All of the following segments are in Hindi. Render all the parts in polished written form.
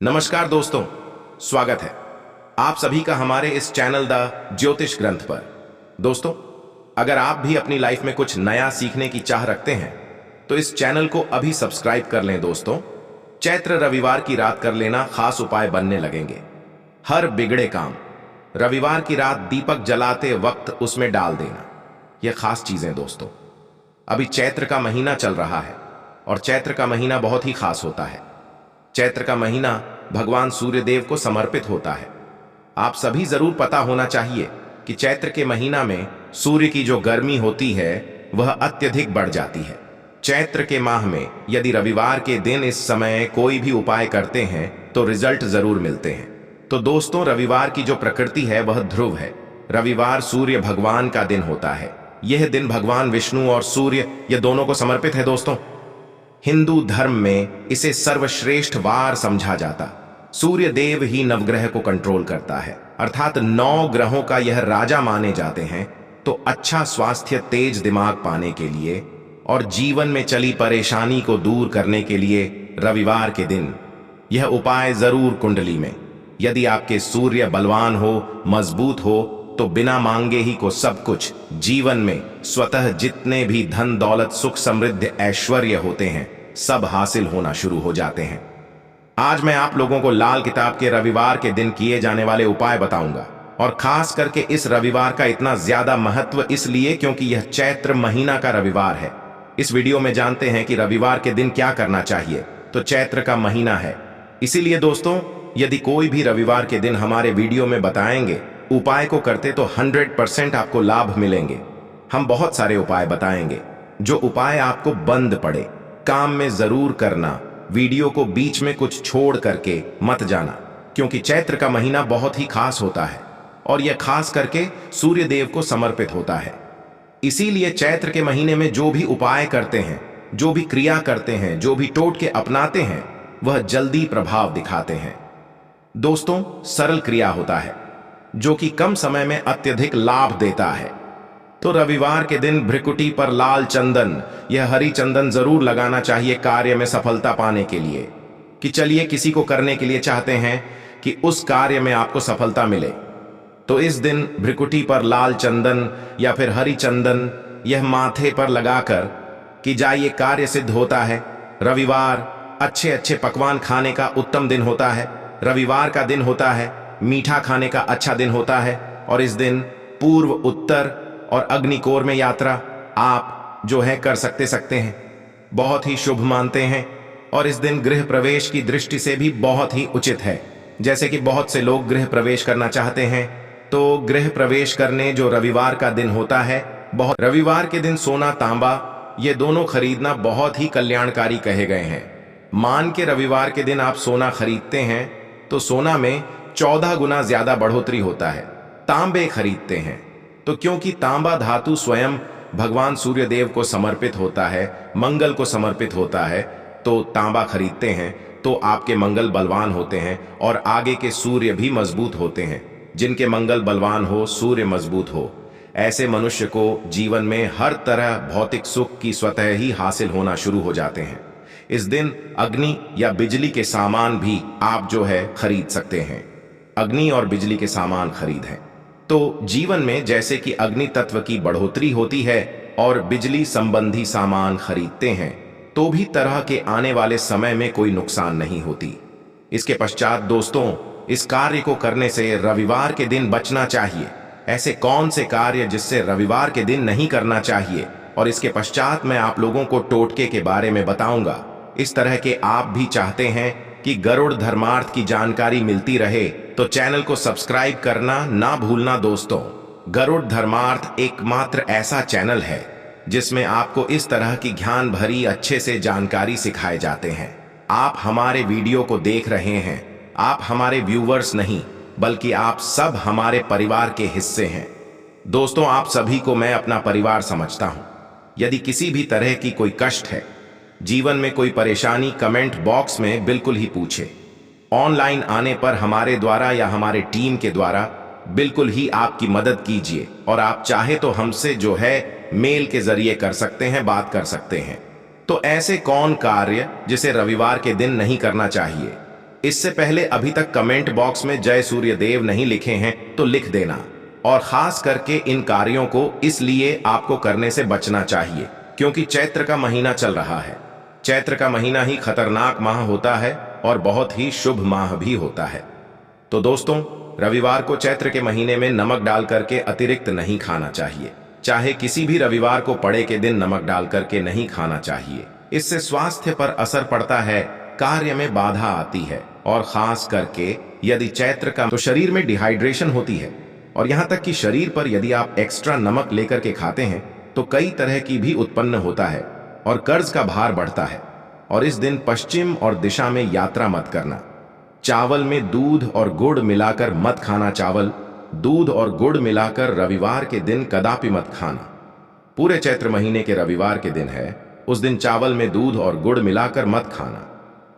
नमस्कार दोस्तों, स्वागत है आप सभी का हमारे इस चैनल द ज्योतिष ग्रंथ पर। दोस्तों, अगर आप भी अपनी लाइफ में कुछ नया सीखने की चाह रखते हैं तो इस चैनल को अभी सब्सक्राइब कर लें। दोस्तों, चैत्र रविवार की रात कर लेना खास उपाय बनने लगेंगे। हर बिगड़े काम रविवार की रात दीपक जलाते वक्त उसमें डाल देना, यह खास चीजें। दोस्तों, अभी चैत्र का महीना चल रहा है और चैत्र का महीना बहुत ही खास होता है। चैत्र का महीना भगवान सूर्यदेव को समर्पित होता है। आप सभी जरूर पता होना चाहिए कि चैत्र के महीना में सूर्य की जो गर्मी होती है वह अत्यधिक बढ़ जाती है। चैत्र के माह में यदि रविवार के दिन इस समय कोई भी उपाय करते हैं तो रिजल्ट जरूर मिलते हैं। तो दोस्तों, रविवार की जो प्रकृति है वह ध्रुव है। रविवार सूर्य भगवान का दिन होता है। यह दिन भगवान विष्णु और सूर्य ये दोनों को समर्पित है। दोस्तों, हिंदू धर्म में इसे सर्वश्रेष्ठ वार समझा जाता। सूर्य देव ही नवग्रह को कंट्रोल करता है, अर्थात 9 ग्रहों का यह राजा माने जाते हैं। तो अच्छा स्वास्थ्य, तेज दिमाग पाने के लिए और जीवन में चली परेशानी को दूर करने के लिए रविवार के दिन यह उपाय जरूर कुंडली में। यदि आपके सूर्य बलवान हो, मजबूत हो तो बिना मांगे ही को सब कुछ जीवन में स्वतः जितने भी धन दौलत सुख समृद्धि ऐश्वर्य होते हैं सब हासिल होना शुरू हो जाते हैं। आज मैं आप लोगों को लाल किताब के रविवार के दिन किए जाने वाले उपाय बताऊंगा, और खास करके इस रविवार का इतना ज्यादा महत्व इसलिए क्योंकि यह चैत्र महीना का रविवार है। इस वीडियो में जानते हैं कि रविवार के दिन क्या करना चाहिए। तो चैत्र का महीना है, इसीलिए दोस्तों, यदि कोई भी रविवार के दिन हमारे वीडियो में बताएंगे उपाय को करते तो 100% आपको लाभ मिलेंगे। हम बहुत सारे उपाय बताएंगे जो उपाय आपको बंद पड़े काम में जरूर करना। वीडियो को बीच में कुछ छोड़ करके मत जाना, क्योंकि चैत्र का महीना बहुत ही खास होता है और यह खास करके सूर्य देव को समर्पित होता है। इसीलिए चैत्र के महीने में जो भी उपाय करते हैं, जो भी क्रिया करते हैं, जो भी टोटके अपनाते हैं वह जल्दी प्रभाव दिखाते हैं। दोस्तों, सरल क्रिया होता है जो कि कम समय में अत्यधिक लाभ देता है। तो रविवार के दिन भ्रिकुटी पर लाल चंदन, यह हरी चंदन जरूर लगाना चाहिए कार्य में सफलता पाने के लिए। कि चलिए किसी को करने के लिए चाहते हैं कि उस कार्य में आपको सफलता मिले, तो इस दिन भ्रिकुटी पर लाल चंदन या फिर हरी चंदन यह माथे पर लगाकर कि जाइए, कार्य सिद्ध होता है। रविवार अच्छे अच्छे पकवान खाने का उत्तम दिन होता है। रविवार का दिन होता है मीठा खाने का अच्छा दिन होता है, और इस दिन पूर्व, उत्तर और अग्निकोर में यात्रा आप जो है कर सकते हैं, बहुत ही शुभ मानते हैं। और इस दिन गृह प्रवेश की दृष्टि से भी बहुत ही उचित है। जैसे कि बहुत से लोग गृह प्रवेश करना चाहते हैं, तो गृह प्रवेश करने जो रविवार का दिन होता है, रविवार के दिन सोना तांबा ये दोनों खरीदना बहुत ही कल्याणकारी कहे गए हैं। मान के रविवार के दिन आप सोना खरीदते हैं तो सोना में 14 गुना ज्यादा बढ़ोतरी होता है। तांबे खरीदते हैं तो क्योंकि तांबा धातु स्वयं भगवान सूर्य देव को समर्पित होता है, मंगल को समर्पित होता है, तो तांबा खरीदते हैं तो आपके मंगल बलवान होते हैं और आगे के सूर्य भी मजबूत होते हैं। जिनके मंगल बलवान हो, सूर्य मजबूत हो, ऐसे मनुष्य को जीवन में हर तरह भौतिक सुख की स्वतः ही हासिल होना शुरू हो जाते हैं। इस दिन अग्नि या बिजली के सामान भी आप जो है खरीद सकते हैं। अग्नि और बिजली के सामान खरीद है तो जीवन में जैसे कि अग्नि तत्व की बढ़ोतरी होती है और बिजली संबंधी सामान खरीदते हैं तो भी तरह के आने वाले समय में कोई नुकसान नहीं होती। इसके पश्चात दोस्तों, इस कार्य को करने से रविवार के दिन बचना चाहिए। ऐसे कौन से कार्य जिससे रविवार के दिन नहीं करना चाहिए, और इसके पश्चात मैं आप लोगों को टोटके के बारे में बताऊंगा। इस तरह के आप भी चाहते हैं कि गरुड़ धर्मार्थ की जानकारी मिलती रहे तो चैनल को सब्सक्राइब करना ना भूलना। दोस्तों, गरुड़ धर्मार्थ एकमात्र ऐसा चैनल है जिसमें आपको इस तरह की ज्ञान भरी अच्छे से जानकारी सिखाए जाते हैं। आप हमारे वीडियो को देख रहे हैं, आप हमारे व्यूवर्स नहीं बल्कि आप सब हमारे परिवार के हिस्से हैं। दोस्तों, आप सभी को मैं अपना परिवार समझता हूं। यदि किसी भी तरह की कोई कष्ट है, जीवन में कोई परेशानी, कमेंट बॉक्स में बिल्कुल ही पूछे। ऑनलाइन आने पर हमारे द्वारा या हमारे टीम के द्वारा बिल्कुल ही आपकी मदद कीजिए, और आप चाहे तो हमसे जो है मेल के जरिए कर सकते हैं, बात कर सकते हैं। तो ऐसे कौन कार्य जिसे रविवार के दिन नहीं करना चाहिए? इससे पहले अभी तक कमेंट बॉक्स में जय सूर्य देव नहीं लिखे हैं तो लिख देना। और खास करके इन कार्यों को इसलिए आपको करने से बचना चाहिए क्योंकि चैत्र का महीना चल रहा है। चैत्र का महीना ही खतरनाक माह होता है और बहुत ही शुभ माह भी होता है। तो दोस्तों, रविवार को चैत्र के महीने में नमक डाल करके अतिरिक्त नहीं खाना चाहिए। चाहे किसी भी रविवार को पड़े के दिन नमक डाल करके नहीं खाना चाहिए। इससे स्वास्थ्य पर असर पड़ता है, कार्य में बाधा आती है और खास करके यदि चैत्र का तो शरीर में डिहाइड्रेशन होती है और यहां तक कि शरीर पर यदि आप एक्स्ट्रा नमक लेकर के खाते हैं तो कई तरह की भी उत्पन्न होता है और कर्ज का भार बढ़ता है। और इस दिन पश्चिम और दिशा में यात्रा मत करना। चावल में दूध और गुड़ मिलाकर मत खाना। चावल, दूध और गुड़ मिलाकर रविवार के दिन कदापि मत खाना। पूरे चैत्र महीने के रविवार के दिन है, उस दिन चावल में दूध और गुड़ मिलाकर मत खाना।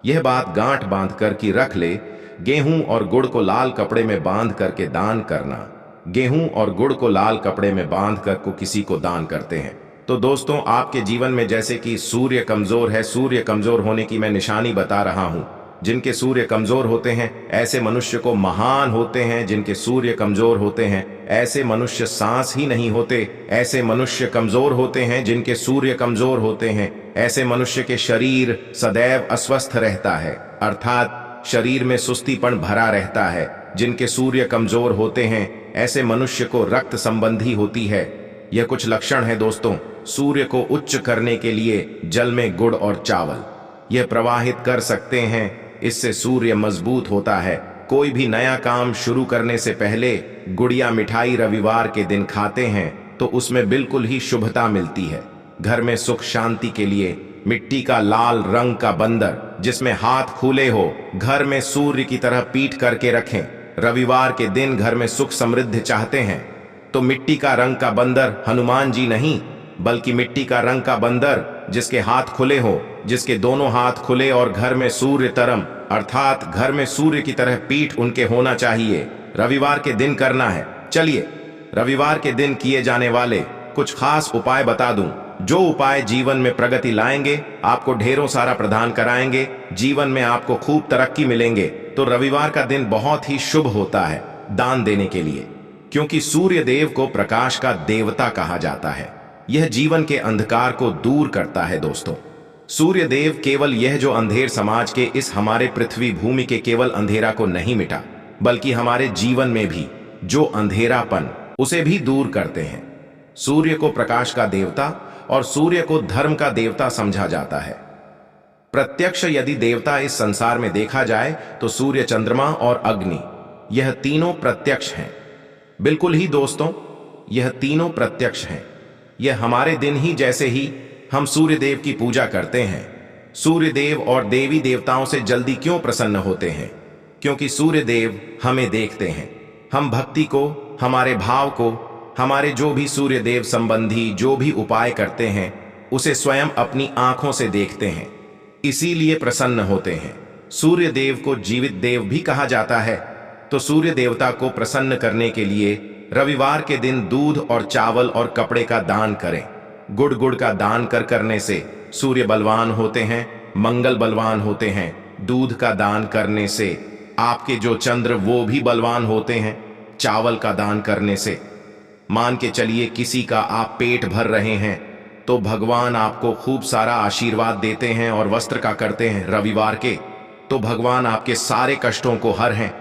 यह बात गांठ बांध कर की रख ले। गेहूं और गुड़ को लाल कपड़े में बांध करके दान करना। गेहूं और गुड़ को लाल कपड़े में बांध कर को किसी को दान करते हैं तो दोस्तों, आपके जीवन में जैसे कि सूर्य कमजोर है, सूर्य कमजोर होने की मैं निशानी बता रहा हूं। जिनके सूर्य कमजोर होते हैं ऐसे मनुष्य को महान होते हैं। जिनके सूर्य कमजोर होते हैं ऐसे मनुष्य सांस ही नहीं होते। ऐसे मनुष्य कमजोर होते हैं जिनके सूर्य कमजोर होते हैं। ऐसे मनुष्य के शरीर सदैव अस्वस्थ रहता है, अर्थात शरीर में सुस्तीपन भरा रहता है। जिनके सूर्य कमजोर होते हैं ऐसे मनुष्य को रक्त संबंधी होती है। यह कुछ लक्षण है दोस्तों। सूर्य को उच्च करने के लिए जल में गुड़ और चावल यह प्रवाहित कर सकते हैं। इससे सूर्य मजबूत होता है। कोई भी नया काम शुरू करने से पहले गुड़िया मिठाई रविवार के दिन खाते हैं तो उसमें बिल्कुल ही शुभता मिलती है। घर में सुख शांति के लिए मिट्टी का लाल रंग का बंदर जिसमें हाथ खुले हो, घर में सूर्य की तरह पीठ करके रखें। रविवार के दिन घर में सुख समृद्धि चाहते हैं तो मिट्टी का रंग का बंदर हनुमान जी नहीं बल्कि मिट्टी का रंग का बंदर जिसके हाथ खुले हो, जिसके दोनों हाथ खुले और घर में सूर्य तरम अर्थात घर में सूर्य की तरह पीठ उनके होना चाहिए, रविवार के दिन करना है। चलिए रविवार के दिन किए जाने वाले कुछ खास उपाय बता दूं, जो उपाय जीवन में प्रगति लाएंगे, आपको ढेरों सारा प्रदान कराएंगे, जीवन में आपको खूब तरक्की मिलेंगे। तो रविवार का दिन बहुत ही शुभ होता है दान देने के लिए, क्योंकि सूर्य देव को प्रकाश का देवता कहा जाता है। यह जीवन के अंधकार को दूर करता है दोस्तों। सूर्य देव केवल यह जो अंधेर समाज के इस हमारे पृथ्वी भूमि के केवल अंधेरा को नहीं मिटा, बल्कि हमारे जीवन में भी जो अंधेरापन उसे भी दूर करते हैं। सूर्य को प्रकाश का देवता और सूर्य को धर्म का देवता समझा जाता है। प्रत्यक्ष यदि देवता इस संसार में देखा जाए तो सूर्य, चंद्रमा और अग्नि, यह तीनों प्रत्यक्ष हैं। बिल्कुल ही दोस्तों, यह तीनों प्रत्यक्ष हैं। यह हमारे दिन ही जैसे ही हम सूर्य देव की पूजा करते हैं, सूर्य देव और देवी देवताओं से जल्दी क्यों प्रसन्न होते हैं? क्योंकि सूर्य देव हमें देखते हैं। हम भक्ति को, हमारे भाव को, हमारे जो भी सूर्य देव संबंधी जो भी उपाय करते हैं उसे स्वयं अपनी आंखों से देखते हैं, इसीलिए प्रसन्न होते हैं। सूर्य देव को जीवित देव भी कहा जाता है। तो सूर्य देवता को प्रसन्न करने के लिए रविवार के दिन दूध और चावल और कपड़े का दान करें। गुड़ का दान करने से सूर्य बलवान होते हैं, मंगल बलवान होते हैं। दूध का दान करने से आपके जो चंद्र वो भी बलवान होते हैं। चावल का दान करने से मान के चलिए किसी का आप पेट भर रहे हैं तो भगवान आपको खूब सारा आशीर्वाद देते हैं। और वस्त्र का करते हैं रविवार के तो भगवान आपके सारे कष्टों को हर हैं।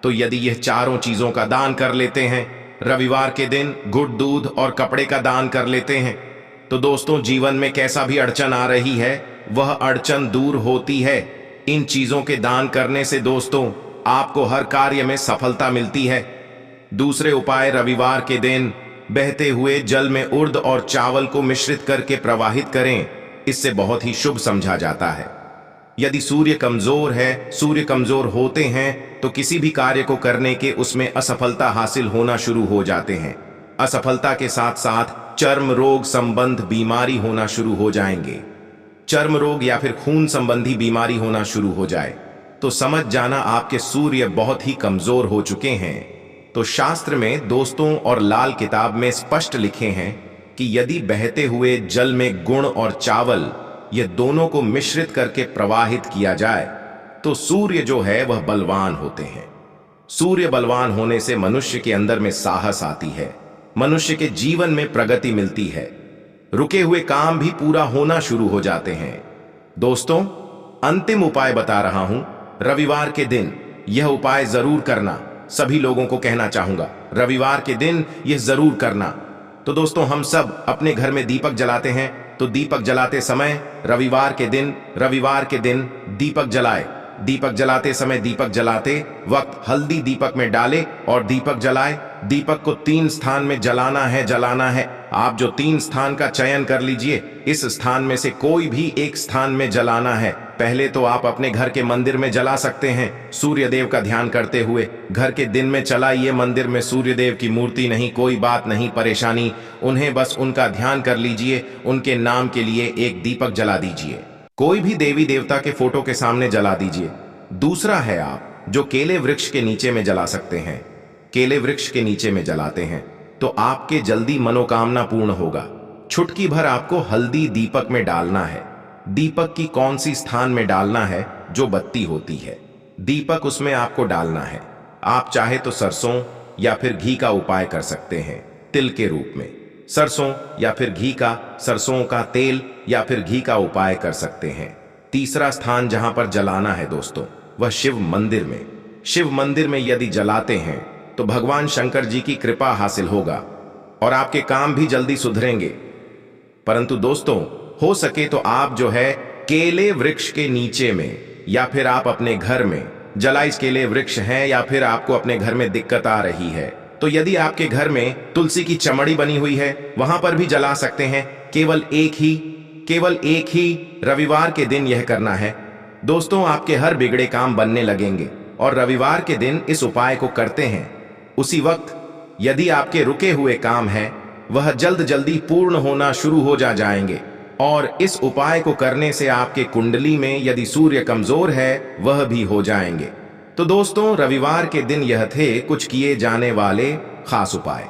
तो यदि यह चारों चीजों का दान कर लेते हैं रविवार के दिन, गुड़, दूध और कपड़े का दान कर लेते हैं, तो दोस्तों जीवन में कैसा भी अड़चन आ रही है वह अड़चन दूर होती है। इन चीजों के दान करने से दोस्तों आपको हर कार्य में सफलता मिलती है। दूसरे उपाय, रविवार के दिन बहते हुए जल में उर्द और चावल को मिश्रित करके प्रवाहित करें। इससे बहुत ही शुभ समझा जाता है। यदि सूर्य कमजोर है, सूर्य कमजोर होते हैं तो किसी भी कार्य को करने के उसमें असफलता हासिल होना शुरू हो जाते हैं। असफलता के साथ साथ चर्म रोग संबंध बीमारी होना शुरू हो जाएंगे। चर्म रोग या फिर खून संबंधी बीमारी होना शुरू हो जाए तो समझ जाना आपके सूर्य बहुत ही कमजोर हो चुके हैं। तो शास्त्र में दोस्तों और लाल किताब में स्पष्ट लिखे हैं कि यदि बहते हुए जल में गुड़ और चावल ये दोनों को मिश्रित करके प्रवाहित किया जाए तो सूर्य जो है वह बलवान होते हैं। सूर्य बलवान होने से मनुष्य के अंदर में साहस आती है, मनुष्य के जीवन में प्रगति मिलती है, रुके हुए काम भी पूरा होना शुरू हो जाते हैं। दोस्तों, अंतिम उपाय बता रहा हूं, रविवार के दिन यह उपाय जरूर करना। सभी लोगों को कहना चाहूंगा, रविवार के दिन यह जरूर करना। तो दोस्तों, हम सब अपने घर में दीपक जलाते हैं, तो दीपक जलाते समय रविवार के दिन दीपक जलाए। दीपक जलाते समय, दीपक जलाते वक्त हल्दी दीपक में डाले और दीपक जलाए। दीपक को 3 स्थान में जलाना है। आप जो 3 स्थान का चयन कर लीजिए, इस स्थान में से कोई भी एक स्थान में जलाना है। पहले तो आप अपने घर के मंदिर में जला सकते हैं, सूर्य देव का ध्यान करते हुए। घर के दिन में चलाइए, मंदिर में सूर्य देव की मूर्ति नहीं, कोई बात नहीं, परेशानी, उन्हें बस उनका ध्यान कर लीजिए, उनके नाम के लिए एक दीपक जला दीजिए। कोई भी देवी देवता के फोटो के सामने जला दीजिए। दूसरा है, आप जो केले वृक्ष के नीचे में जला सकते हैं। केले वृक्ष के नीचे में जलाते हैं तो आपके जल्दी मनोकामना पूर्ण होगा। चुटकी भर आपको हल्दी दीपक में डालना है। दीपक की कौन सी स्थान में डालना है? जो बत्ती होती है, दीपक उसमें आपको डालना है। आप चाहे तो सरसों या फिर घी का उपाय कर सकते हैं, तिल के रूप में। सरसों या फिर घी का, सरसों का तेल या फिर घी का उपाय कर सकते हैं। तीसरा स्थान जहां पर जलाना है दोस्तों, वह शिव मंदिर में। शिव मंदिर में यदि जलाते हैं तो भगवान शंकर जी की कृपा हासिल होगा और आपके काम भी जल्दी सुधरेंगे। परंतु दोस्तों, हो सके तो आप जो है केले वृक्ष के नीचे में या फिर आप अपने घर में जलाइस केले वृक्ष हैं, या फिर आपको अपने घर में दिक्कत आ रही है तो यदि आपके घर में तुलसी की चमड़ी बनी हुई है, वहां पर भी जला सकते हैं। केवल एक ही रविवार के दिन यह करना है। दोस्तों, आपके हर बिगड़े काम बनने लगेंगे और रविवार के दिन इस उपाय को करते हैं, उसी वक्त यदि आपके रुके हुए काम हैं वह जल्दी पूर्ण होना शुरू हो जाएंगे। और इस उपाय को करने से आपके कुंडली में यदि सूर्य कमजोर है वह भी हो जाएंगे। तो दोस्तों, रविवार के दिन यह थे कुछ किए जाने वाले खास उपाय।